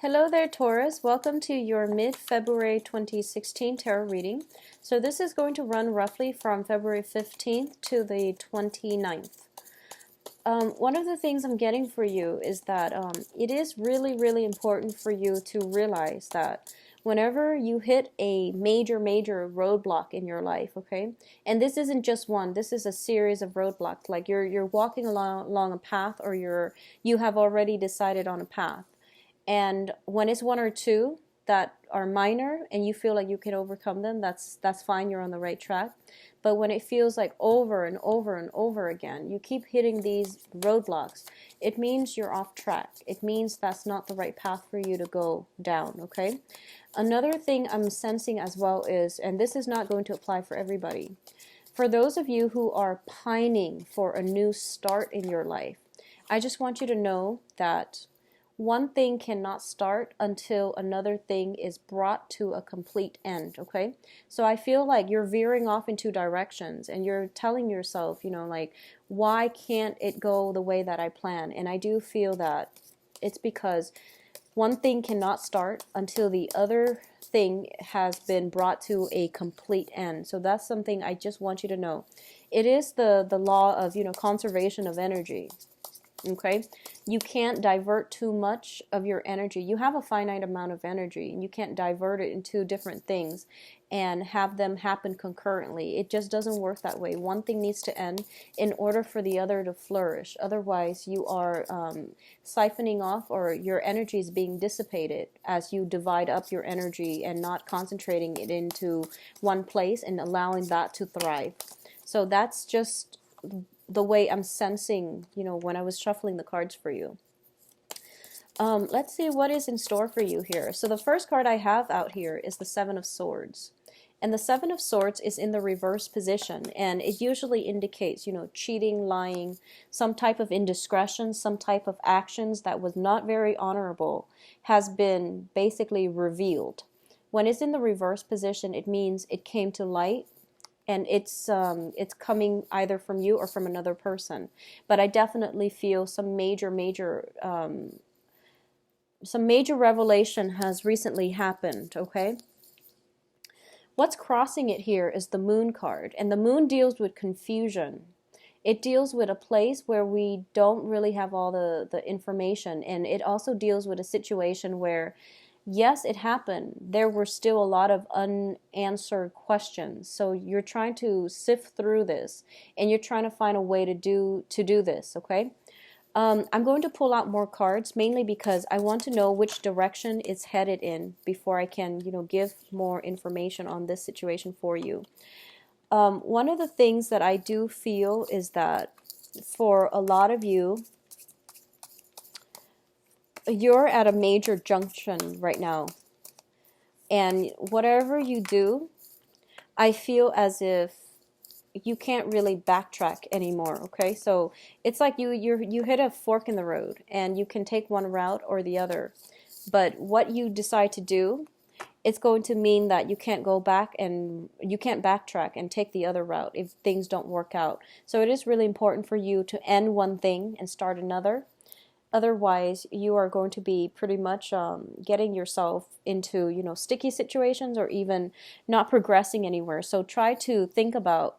Hello there, Taurus. Welcome to your mid-February 2016 tarot reading. So this is going to run roughly from February 15th to the 29th. One of the things I'm getting for you is that it is really, really important for you to realize that whenever you hit a major roadblock in your life, okay, and this isn't just one, this is a series of roadblocks. Like you're walking along a path, or you have already decided on a path. And when it's one or two that are minor and you feel like you can overcome them, that's fine, you're on the right track. But when it feels like over and over and over again, you keep hitting these roadblocks, it means you're off track. It means that's not the right path for you to go down, okay? Another thing I'm sensing as well is, and this is not going to apply for everybody, for those of you who are pining for a new start in your life, I just want you to know that one thing cannot start until another thing is brought to a complete end, okay? So I feel like you're veering off in two directions and you're telling yourself, like, why can't it go the way that I plan? And I do feel that it's because one thing cannot start until the other thing has been brought to a complete end. So that's something I just want you to know. It is the law of, conservation of energy. Okay, you can't divert too much of your energy. You have a finite amount of energy, and you can't divert it into different things and have them happen concurrently. It just doesn't work that way. One thing needs to end in order for the other to flourish. Otherwise, you are siphoning off, or your energy is being dissipated as you divide up your energy and not concentrating it into one place and allowing that to thrive. So that's just the way I'm sensing, when I was shuffling the cards for you. Let's see what is in store for you here. So the first card I have out here is the Seven of Swords. And the Seven of Swords is in the reverse position, and it usually indicates, cheating, lying, some type of indiscretion, some type of actions that was not very honorable has been basically revealed. When it's in the reverse position, it means it came to light, and it's coming either from you or from another person. But I definitely feel some major revelation has recently happened, okay? What's crossing it here is the Moon card, and the Moon deals with confusion. It deals with a place where we don't really have all the information, and it also deals with a situation where, yes, it happened. There were still a lot of unanswered questions. So you're trying to sift through this, and you're trying to find a way to do this, okay? I'm going to pull out more cards, mainly because I want to know which direction it's headed in before I can, give more information on this situation for you. One of the things that I do feel is that for a lot of you, you're at a major junction right now, and whatever you do, I feel as if you can't really backtrack anymore, okay? So it's like you hit a fork in the road, and you can take one route or the other, but what you decide to do, it's going to mean that you can't go back, and you can't backtrack and take the other route if things don't work out. So it is really important for you to end one thing and start another. Otherwise, you are going to be pretty much getting yourself into, sticky situations, or even not progressing anywhere. So try to think about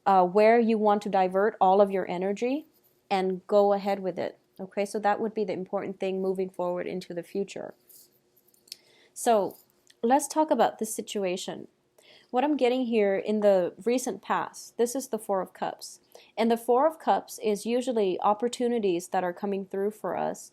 where you want to divert all of your energy and go ahead with it. Okay, so that would be the important thing moving forward into the future. So let's talk about this situation. What I'm getting here in the recent past, this is the Four of Cups. And the Four of Cups is usually opportunities that are coming through for us.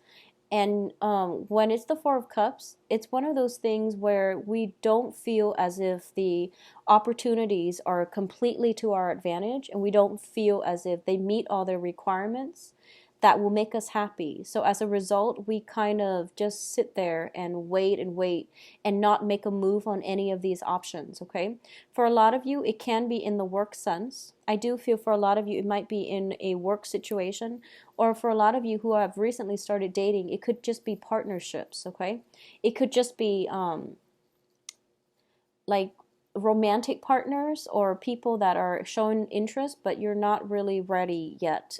And when it's the Four of Cups, it's one of those things where we don't feel as if the opportunities are completely to our advantage, and we don't feel as if they meet all their requirements that will make us happy. So as a result, we kind of just sit there and wait and not make a move on any of these options, okay? For a lot of you, it can be in the work sense. I do feel for a lot of you, it might be in a work situation, or for a lot of you who have recently started dating, it could just be partnerships, okay? It could just be like romantic partners, or people that are showing interest, but you're not really ready yet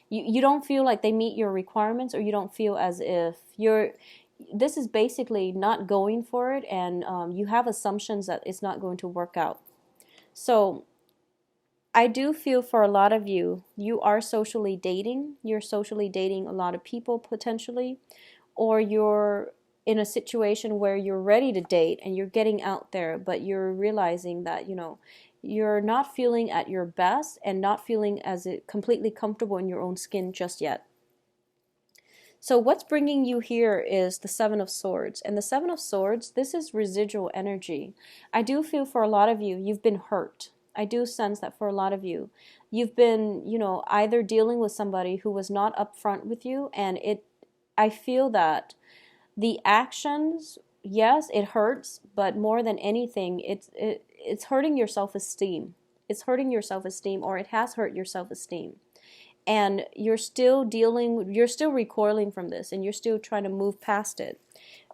you don't feel like they meet your requirements, or you don't feel as if this is basically not going for it, and you have assumptions that it's not going to work out. So I do feel for a lot of you, you are socially dating. You're socially dating a lot of people potentially, or you're in a situation where you're ready to date and you're getting out there, but you're realizing that, you're not feeling at your best and not feeling as it completely comfortable in your own skin just yet. So what's bringing you here is the Seven of Swords. And the Seven of Swords, this is residual energy. I do feel for a lot of you, you've been hurt. I do sense that for a lot of you, you've been, either dealing with somebody who was not upfront with you, and I feel that the actions, yes, it hurts, but more than anything, it's hurting your self-esteem. It's hurting your self-esteem, or it has hurt your self-esteem. And you're still recoiling from this, and you're still trying to move past it.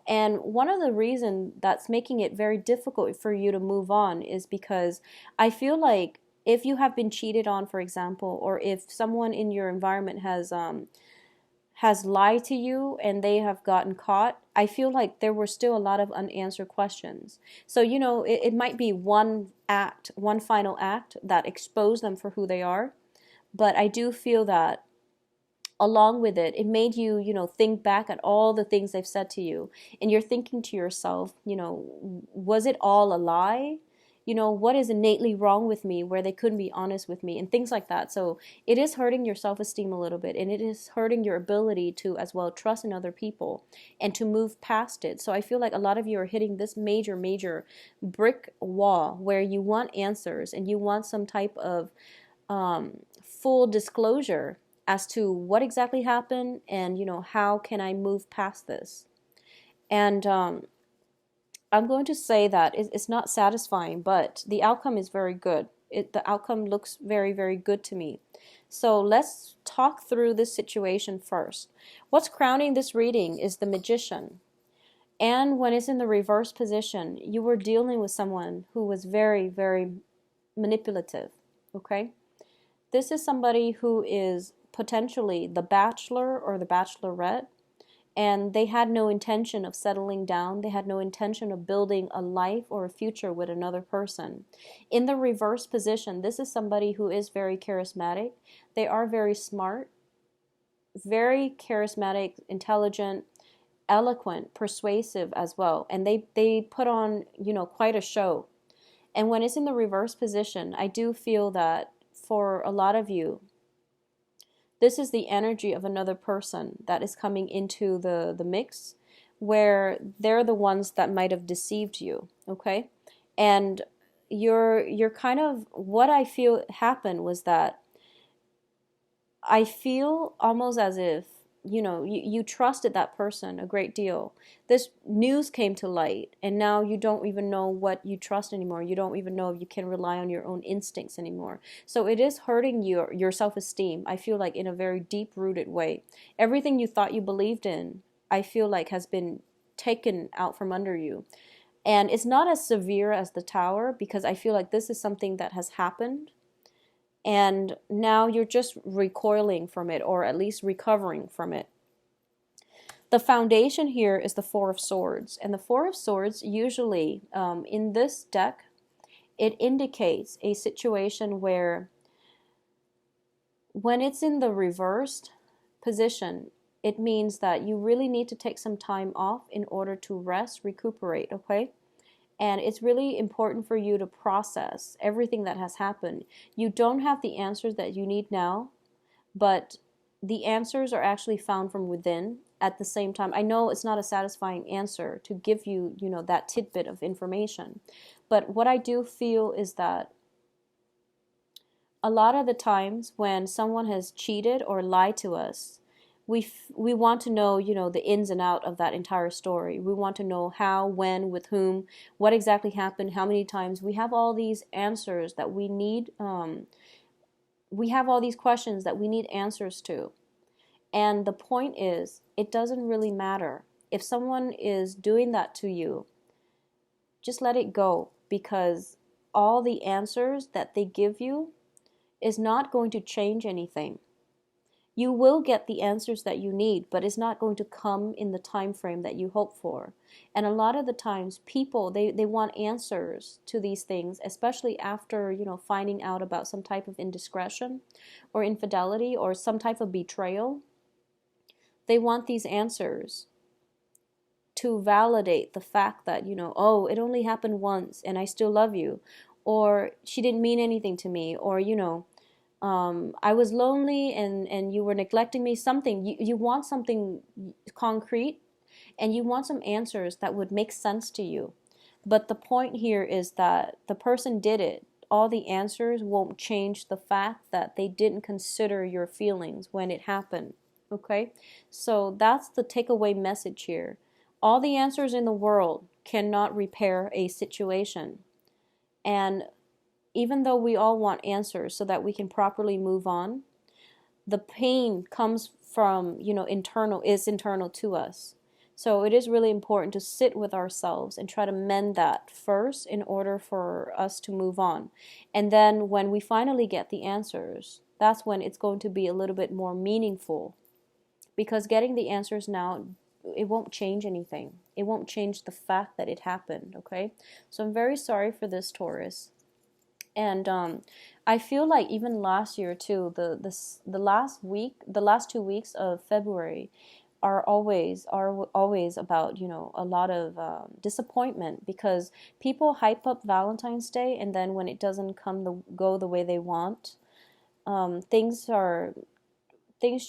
And one of the reasons that's making it very difficult for you to move on is because I feel like if you have been cheated on, for example, or if someone in your environment has lied to you and they have gotten caught, I feel like there were still a lot of unanswered questions. So, it might be one final act that exposed them for who they are. But I do feel that along with it, it made you, think back at all the things they've said to you. And you're thinking to yourself, was it all a lie? What is innately wrong with me where they couldn't be honest with me, and things like that. So it is hurting your self-esteem a little bit, and it is hurting your ability to as well trust in other people and to move past it. So I feel like a lot of you are hitting this major, major brick wall where you want answers and you want some type of full disclosure as to what exactly happened, and how can I move past this. And I'm going to say that it's not satisfying, but the outcome is very good. The outcome looks very, very good to me. So let's talk through this situation first. What's crowning this reading is the Magician. And when it's in the reverse position, you were dealing with someone who was very, very manipulative. Okay? This is somebody who is potentially the bachelor or the bachelorette, and they had no intention of settling down. They had no intention of building a life or a future with another person. In the reverse position, this is somebody who is very charismatic. They are very smart, very charismatic, intelligent, eloquent, persuasive as well. And they put on, quite a show. And when it's in the reverse position, I do feel that for a lot of you, this is the energy of another person that is coming into the mix, where they're the ones that might have deceived you, okay? And you're kind of, what I feel happened was that I feel almost as if, you trusted that person a great deal. This news came to light, and now you don't even know what you trust anymore. You don't even know if you can rely on your own instincts anymore. So it is hurting your self-esteem, I feel like, in a very deep-rooted way. Everything you thought you believed in, I feel like, has been taken out from under you. And it's not as severe as the Tower, because I feel like this is something that has happened, and now you're just recoiling from it, or at least recovering from it. The foundation here is the Four of Swords, and the Four of Swords usually in this deck, it indicates a situation where when it's in the reversed position, it means that you really need to take some time off in order to rest, recuperate, okay? And it's really important for you to process everything that has happened. You don't have the answers that you need now, but the answers are actually found from within at the same time. I know it's not a satisfying answer to give you, that tidbit of information. But what I do feel is that a lot of the times when someone has cheated or lied to us, we want to know, the ins and out of that entire story. We want to know how, when, with whom, what exactly happened, how many times. We have all these answers that we need. We have all these questions that we need answers to. And the point is, it doesn't really matter. If someone is doing that to you, just let it go, because all the answers that they give you is not going to change anything. You will get the answers that you need, but it's not going to come in the time frame that you hope for. And a lot of the times people, they want answers to these things, especially after, finding out about some type of indiscretion or infidelity or some type of betrayal. They want these answers to validate the fact that, oh, it only happened once and I still love you, or she didn't mean anything to me, or, I was lonely and you were neglecting me. Something, you want something concrete, and you want some answers that would make sense to you. But the point here is that the person did it. All the answers won't change the fact that they didn't consider your feelings when it happened. Okay? So that's the takeaway message here. All the answers in the world cannot repair a situation. And even though we all want answers so that we can properly move on, the pain comes from, is internal to us. So it is really important to sit with ourselves and try to mend that first in order for us to move on. And then when we finally get the answers, that's when it's going to be a little bit more meaningful. Because getting the answers now, it won't change anything. It won't change the fact that it happened, okay? So I'm very sorry for this, Taurus. And I feel like even last year too, the last 2 weeks of February are always about, a lot of disappointment, because people hype up Valentine's Day, and then when it doesn't go the way they want, things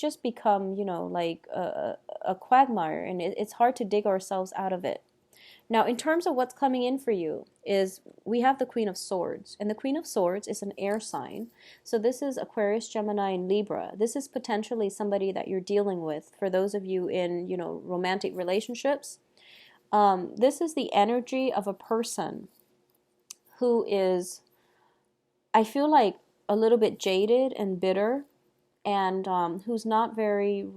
just become, like a quagmire, and it's hard to dig ourselves out of it. Now, in terms of what's coming in for you, is we have the Queen of Swords. And the Queen of Swords is an air sign. So this is Aquarius, Gemini, and Libra. This is potentially somebody that you're dealing with. For those of you in, romantic relationships, this is the energy of a person who is, I feel like, a little bit jaded and bitter, and who's not very...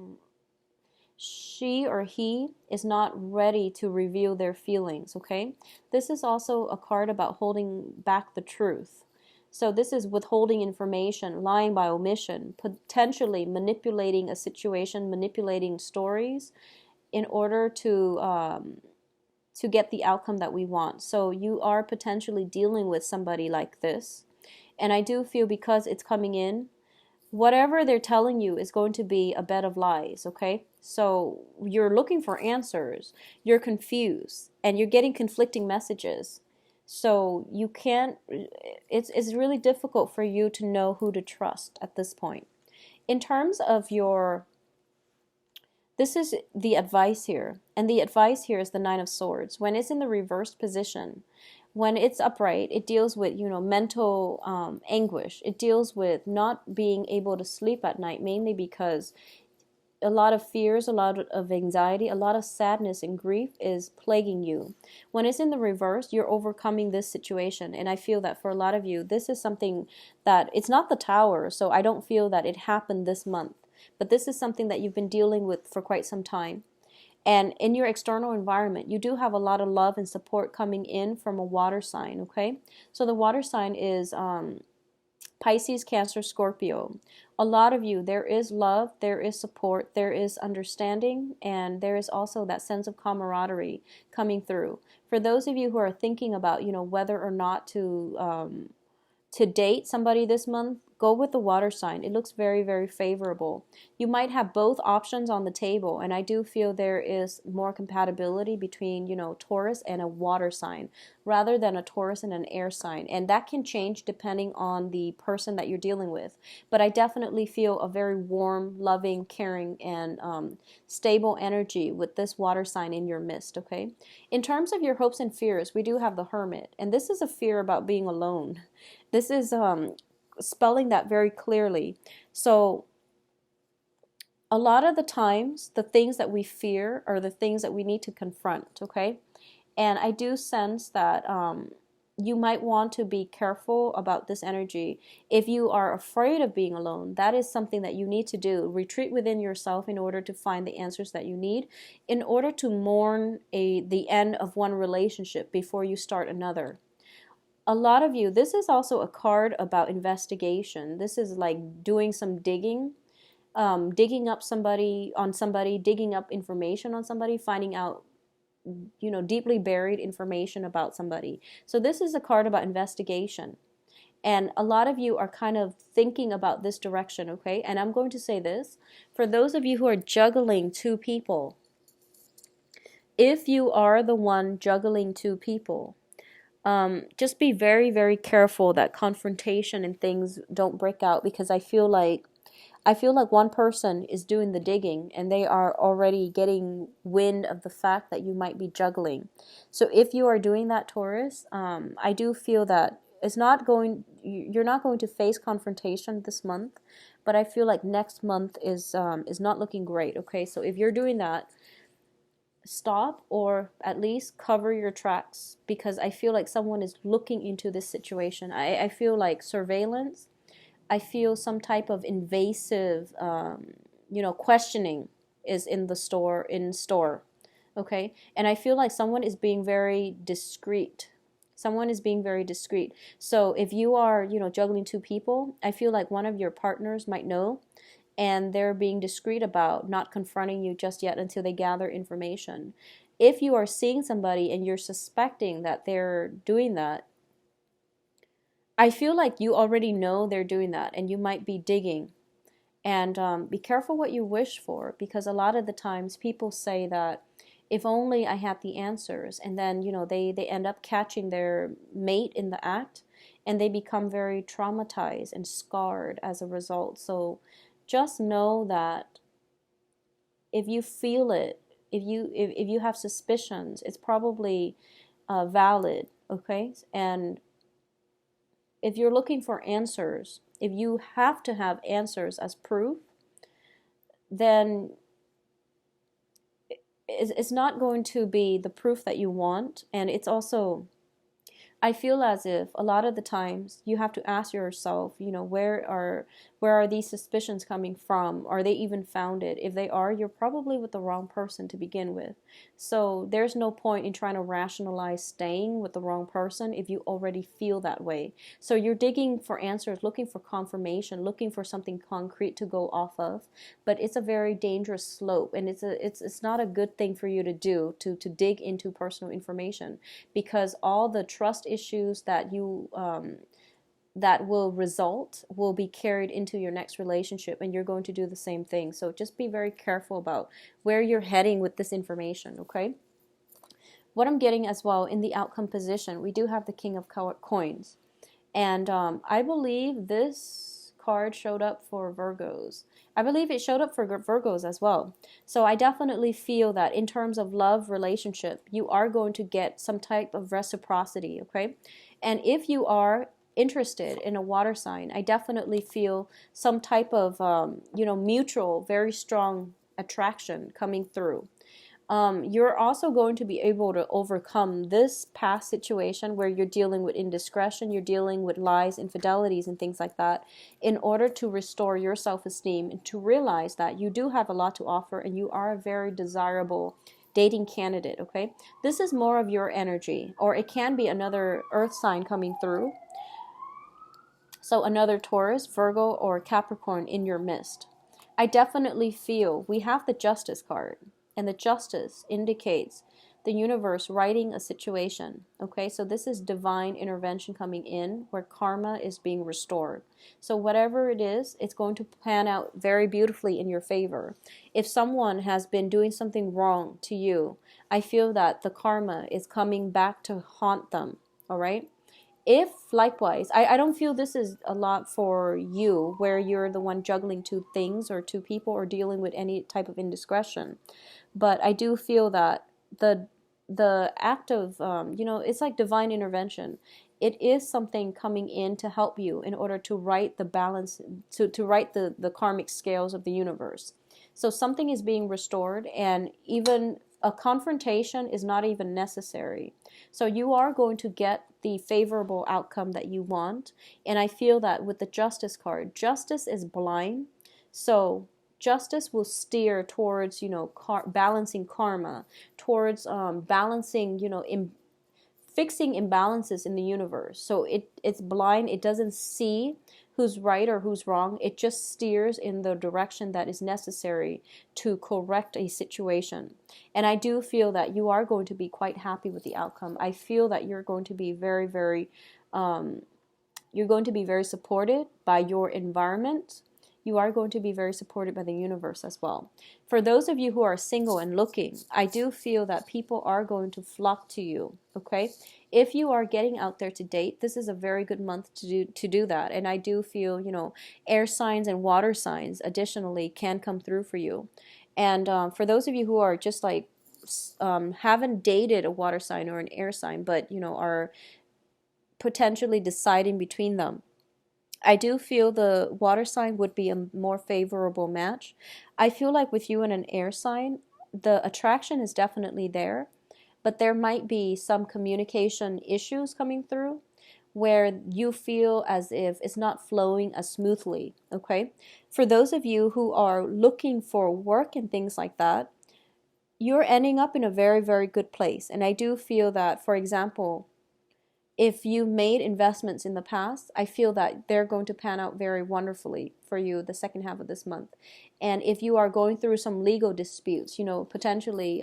She or he is not ready to reveal their feelings, okay? This is also a card about holding back the truth. So this is withholding information, lying by omission, potentially manipulating a situation, manipulating stories in order to get the outcome that we want. So you are potentially dealing with somebody like this. And I do feel, because it's coming in, whatever they're telling you is going to be a bed of lies, okay? So you're looking for answers, you're confused, and you're getting conflicting messages. So you can't, it's really difficult for you to know who to trust at this point. In terms of this is the advice here, and the advice here is the Nine of Swords. When it's in the reversed position, when it's upright, it deals with, mental anguish. It deals with not being able to sleep at night, mainly because a lot of fears, a lot of anxiety, a lot of sadness and grief is plaguing you. When it's in the reverse, you're overcoming this situation. And I feel that for a lot of you, this is something that, it's not the Tower, so I don't feel that it happened this month. But this is something that you've been dealing with for quite some time. And in your external environment, you do have a lot of love and support coming in from a water sign, okay? So the water sign is Pisces, Cancer, Scorpio. A lot of you, there is love, there is support, there is understanding, and there is also that sense of camaraderie coming through. For those of you who are thinking about, whether or not to date somebody this month, go with the water sign. It looks very, very favorable. You might have both options on the table, and I do feel there is more compatibility between, Taurus and a water sign rather than a Taurus and an air sign. And that can change depending on the person that you're dealing with. But I definitely feel a very warm, loving, caring, and stable energy with this water sign in your midst, okay? In terms of your hopes and fears, we do have the Hermit, and this is a fear about being alone. This is spelling that very clearly. So a lot of the times, the things that we fear are the things that we need to confront, okay? And I do sense that you might want to be careful about this energy. If you are afraid of being alone, that is something that you need to do. Retreat within yourself in order to find the answers that you need, in order to mourn the end of one relationship before you start another. A lot of you, this is also a card about investigation. This is like doing some digging digging up somebody on somebody, digging up information on somebody, finding out, deeply buried information about somebody. So this is a card about investigation. And a lot of you are kind of thinking about this direction, okay? And I'm going to say this. For those of you who are juggling two people, if you are the one juggling two people, just be very, very careful that confrontation and things don't break out, because I feel like one person is doing the digging and they are already getting wind of the fact that you might be juggling. So if you are doing that, Taurus, I do feel that you're not going to face confrontation this month, but I feel like next month is not looking great. Okay, so if you're doing that, stop, or at least cover your tracks, because I feel like someone is looking into this situation. I feel like surveillance. I feel some type of invasive, questioning is in the store, okay? And I feel like someone is being very discreet. Someone is being very discreet. So if you are, juggling two people, I feel like one of your partners might know, and they're being discreet about not confronting you just yet until they gather information. If you are seeing somebody and you're suspecting that they're doing that, I feel like you already know they're doing that, and you might be digging. And be careful what you wish for, because a lot of the times people say that if only I had the answers, and then they end up catching their mate in the act, and they become very traumatized and scarred as a result. So just know that if you feel it, if you have suspicions, it's probably valid, okay? And if you're looking for answers, if you have to have answers as proof, then it's not going to be the proof that you want. And it's also, I feel as if a lot of the times you have to ask yourself, where are these suspicions coming from? Are they even founded? If they are, you're probably with the wrong person to begin with. So there's no point in trying to rationalize staying with the wrong person if you already feel that way. So you're digging for answers, looking for confirmation, looking for something concrete to go off of. But it's a very dangerous slope, and it's not a good thing for you to do, to dig into personal information, because all the trust issues that will be carried into your next relationship, and you're going to do the same thing. So just be very careful about where you're heading with this information, okay? What I'm getting as well, in the outcome position, we do have the King of Coins. And I believe this card showed up for Virgos. I believe it showed up for Virgos as well. So I definitely feel that in terms of love relationship, you are going to get some type of reciprocity, okay? And if you are interested in a water sign, I definitely feel some type of, mutual, very strong attraction coming through. You're also going to be able to overcome this past situation where you're dealing with indiscretion, you're dealing with lies, infidelities, and things like that, in order to restore your self-esteem and to realize that you do have a lot to offer and you are a very desirable dating candidate, okay? This is more of your energy, or it can be another earth sign coming through. So another Taurus, Virgo, or Capricorn in your midst. I definitely feel we have the Justice card, and the Justice indicates the universe righting a situation. Okay, so this is divine intervention coming in where karma is being restored. So whatever it is, it's going to pan out very beautifully in your favor. If someone has been doing something wrong to you, I feel that the karma is coming back to haunt them. All right. If likewise, I don't feel this is a lot for you where you're the one juggling two things or two people or dealing with any type of indiscretion, but I do feel that the act of it's like divine intervention. It is something coming in to help you in order to right the balance, to right the karmic scales of the universe. So something is being restored, and even a confrontation is not even necessary. So you are going to get the favorable outcome that you want. And I feel that with the Justice card, justice is blind. So justice will steer towards, balancing karma, towards balancing, fixing imbalances in the universe. So it's blind, it doesn't see who's right or who's wrong. It just steers in the direction that is necessary to correct a situation. And I do feel that you are going to be quite happy with the outcome. I feel that you're going to be very, very you're going to be very supported by your environment. You are going to be very supported by the universe as well. For those of you who are single and looking, I do feel that people are going to flock to you, okay? If you are getting out there to date, this is a very good month to do that. And I do feel, you know, air signs and water signs additionally can come through for you. And for those of you who are just like, haven't dated a water sign or an air sign, but, you know, are potentially deciding between them, I do feel the water sign would be a more favorable match. I feel like with you and an air sign, the attraction is definitely there, but there might be some communication issues coming through where you feel as if it's not flowing as smoothly, okay? For those of you who are looking for work and things like that, you're ending up in a very, very good place. And I do feel that, for example, if you made investments in the past, I feel that they're going to pan out very wonderfully for you the second half of this month. And if you are going through some legal disputes, you know, potentially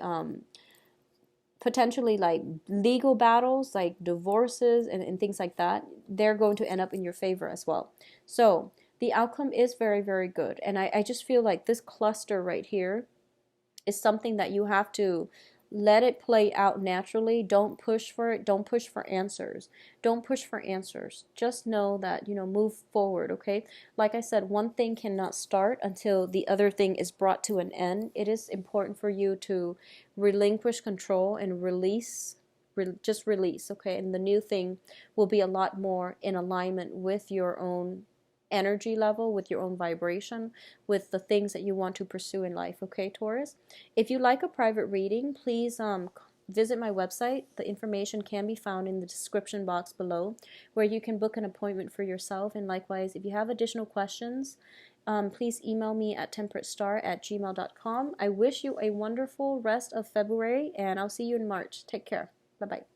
like legal battles, like divorces and things like that, they're going to end up in your favor as well. So the outcome is very, very good. And I just feel like this cluster right here is something that you have to let it play out naturally. Don't push for it. Don't push for answers. Don't push for answers. Just know that, you know, move forward, okay? Like I said, one thing cannot start until the other thing is brought to an end. It is important for you to relinquish control and release, just release, okay? And the new thing will be a lot more in alignment with your own energy level, with your own vibration, with the things that you want to pursue in life, okay, Taurus? If you like a private reading, please visit my website. The information can be found in the description box below, where you can book an appointment for yourself. And likewise, if you have additional questions, please email me at temperatestar@gmail.com. I wish you a wonderful rest of February, and I'll see you in March. Take care. Bye-bye.